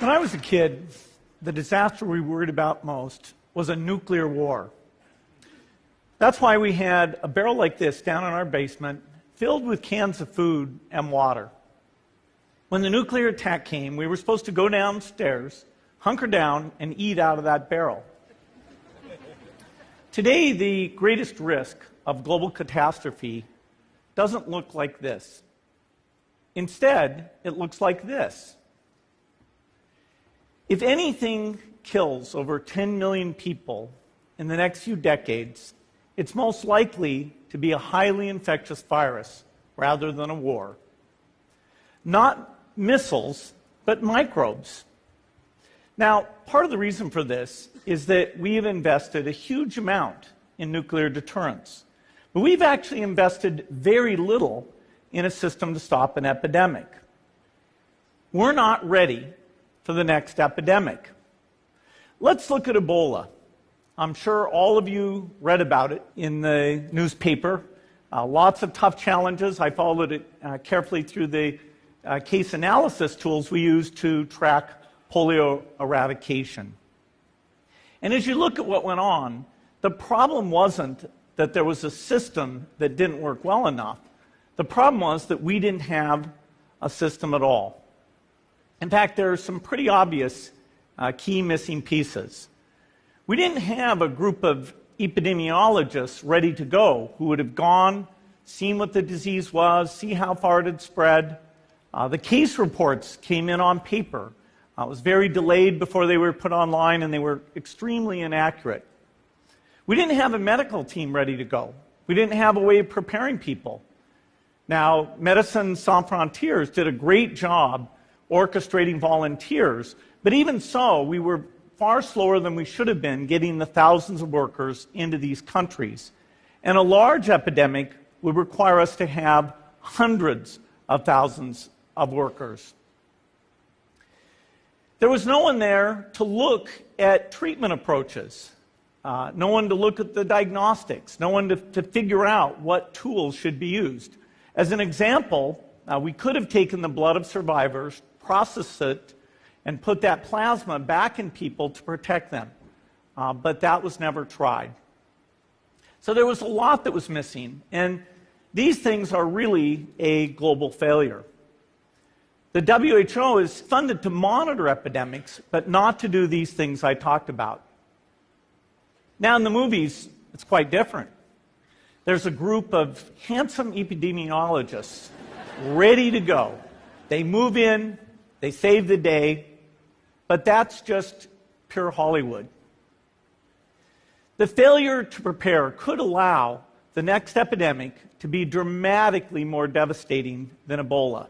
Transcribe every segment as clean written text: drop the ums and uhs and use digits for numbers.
When I was a kid, the disaster we worried about most was a nuclear war. That's why we had a barrel like this down in our basement filled with cans of food and water. When the nuclear attack came, we were supposed to go downstairs, hunker down, and eat out of that barrel. Today, the greatest risk of global catastrophe doesn't look like this. Instead, it looks like this. If anything kills over 10 million people in the next few decades, it's most likely to be a highly infectious virus rather than a war. Not missiles, but microbes. Now, part of the reason for this is that we have invested a huge amount in nuclear deterrence. But we've actually invested very little in a system to stop an epidemic. We're not ready for the next epidemic. Let's look at Ebola. I'm sure all of you read about it in the newspaper. Lots of tough challenges. I followed it carefully through the case analysis tools we use to track polio eradication. And as you look at what went on, the problem wasn't that there was a system that didn't work well enough. The problem was that we didn't have a system at all. In fact, there are some pretty obvious key missing pieces. We didn't have a group of epidemiologists ready to go who would have gone, seen what the disease was, see how far it had spread. The case reports came in on paper. It was very delayed before they were put online, and they were extremely inaccurate. We didn't have a medical team ready to go. We didn't have a way of preparing people. Now, Médecins Sans Frontières did a great job orchestrating volunteers, but even so, we were far slower than we should have been getting the thousands of workers into these countries. And a large epidemic would require us to have hundreds of thousands of workers. There was no one there to look at treatment approaches, no one to look at the diagnostics, no one to figure out what tools should be used. As an example, we could have taken the blood of survivors, processed it, and put that plasma back in people to protect them. But that was never tried. So there was a lot that was missing, and these things are really a global failure. The WHO is funded to monitor epidemics, but not to do these things I talked about. Now, in the movies, it's quite different. There's a group of handsome epidemiologists ready to go. They move in, they save the day, but that's just pure Hollywood. The failure to prepare could allow the next epidemic to be dramatically more devastating than Ebola.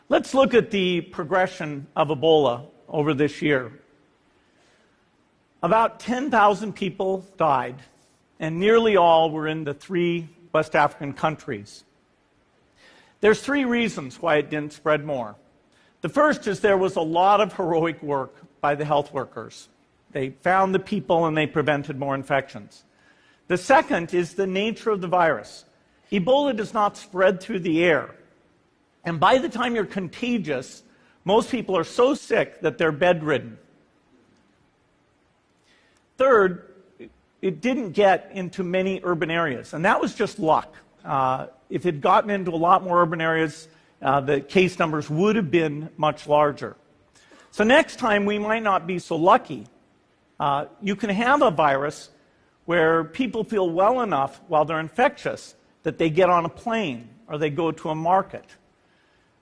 Let's look at the progression of Ebola over this year. About 10,000 people died, and nearly all were in the 3 West African countries. There's 3 reasons why it didn't spread more. The first is there was a lot of heroic work by the health workers. They found the people and they prevented more infections. The second is the nature of the virus. Ebola does not spread through the air. And by the time you're contagious, most people are so sick that they're bedridden. Third, it didn't get into many urban areas, and that was just luck. If it had gotten into a lot more urban areas, the case numbers would have been much larger. So next time, we might not be so lucky. You can have a virus where people feel well enough while they're infectious that they get on a plane or they go to a market.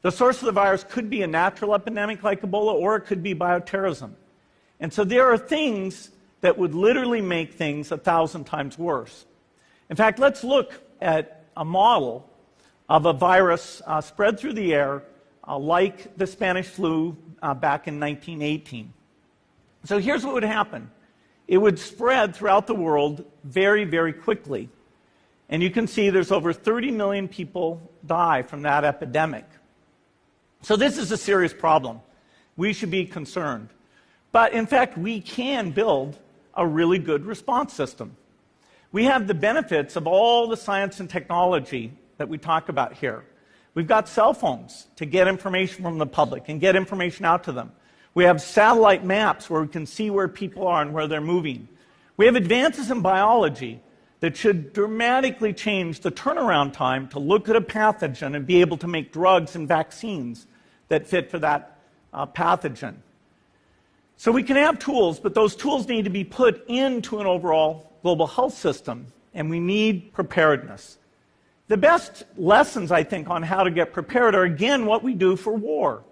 The source of the virus could be a natural epidemic like Ebola, or it could be bioterrorism. And so there are things that would literally make things 1,000 times worse. In fact, let's look at a model of a virus spread through the air like the Spanish flu back in 1918. So here's what would happen. It would spread throughout the world very, very quickly. And you can see there's over 30 million people die from that epidemic. So this is a serious problem. We should be concerned. But in fact, we can build a really good response system. We have the benefits of all the science and technology that we talk about here. We've got cell phones to get information from the public and get information out to them. We have satellite maps where we can see where people are and where they're moving. We have advances in biology that should dramatically change the turnaround time to look at a pathogen and be able to make drugs and vaccines that fit for that pathogen. So we can have tools, but those tools need to be put into an overall global health system, and we need preparedness. The best lessons, I think, on how to get prepared are, again, what we do for war.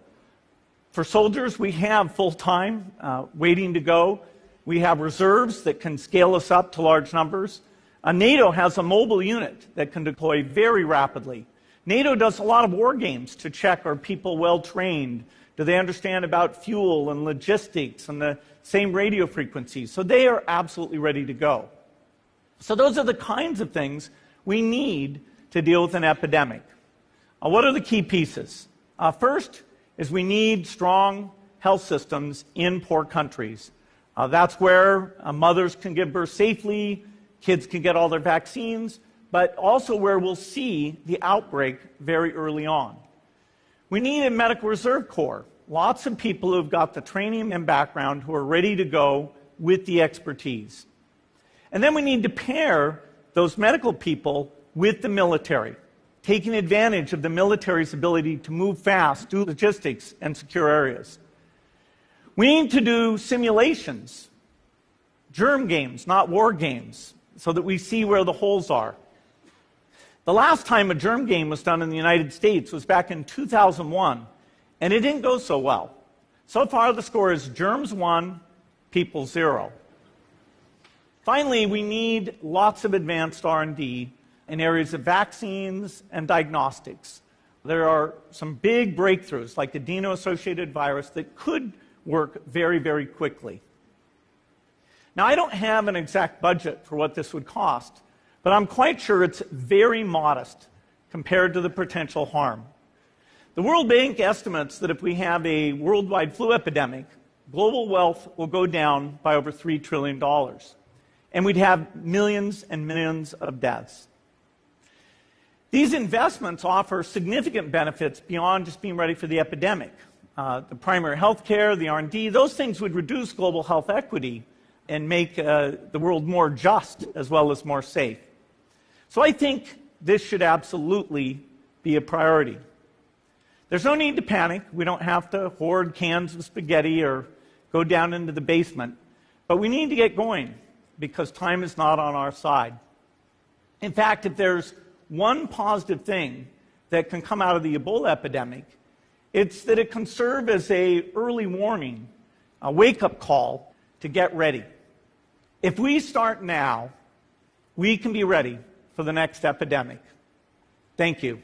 For soldiers, we have full-time waiting to go. We have reserves that can scale us up to large numbers. NATO has a mobile unit that can deploy very rapidly. NATO does a lot of war games to check, are people well-trained? Do they understand about fuel and logistics and the same radio frequencies? So they are absolutely ready to go. So those are the kinds of things we need to deal with an epidemic. What are the key pieces? First is we need strong health systems in poor countries. That's where mothers can give birth safely, kids can get all their vaccines, but also where we'll see the outbreak very early on. We need a medical reserve corps. Lots of people who've got the training and background who are ready to go with the expertise. And then we need to pair those medical people with the military, taking advantage of the military's ability to move fast, do logistics, and secure areas. We need to do simulations, germ games, not war games, so that we see where the holes are. The last time a germ game was done in the United States was back in 2001, and it didn't go so well. So far, the score is germs 1, people 0. Finally, we need lots of advanced R&D in areas of vaccines and diagnostics. There are some big breakthroughs, like the adeno-associated virus, that could work very, very quickly. Now, I don't have an exact budget for what this would cost, but I'm quite sure it's very modest compared to the potential harm. The World Bank estimates that if we have a worldwide flu epidemic, global wealth will go down by over $3 trillion, and we'd have millions and millions of deaths. These investments offer significant benefits beyond just being ready for the epidemic. The primary health care, the R&D, those things would reduce global health equity and make the world more just as well as more safe. So I think this should absolutely be a priority. There's no need to panic. We don't have to hoard cans of spaghetti or go down into the basement. But we need to get going because time is not on our side. In fact, if there's one positive thing that can come out of the Ebola epidemic, it's that it can serve as an early warning, a wake-up call to get ready. If we start now, we can be ready for the next epidemic. Thank you.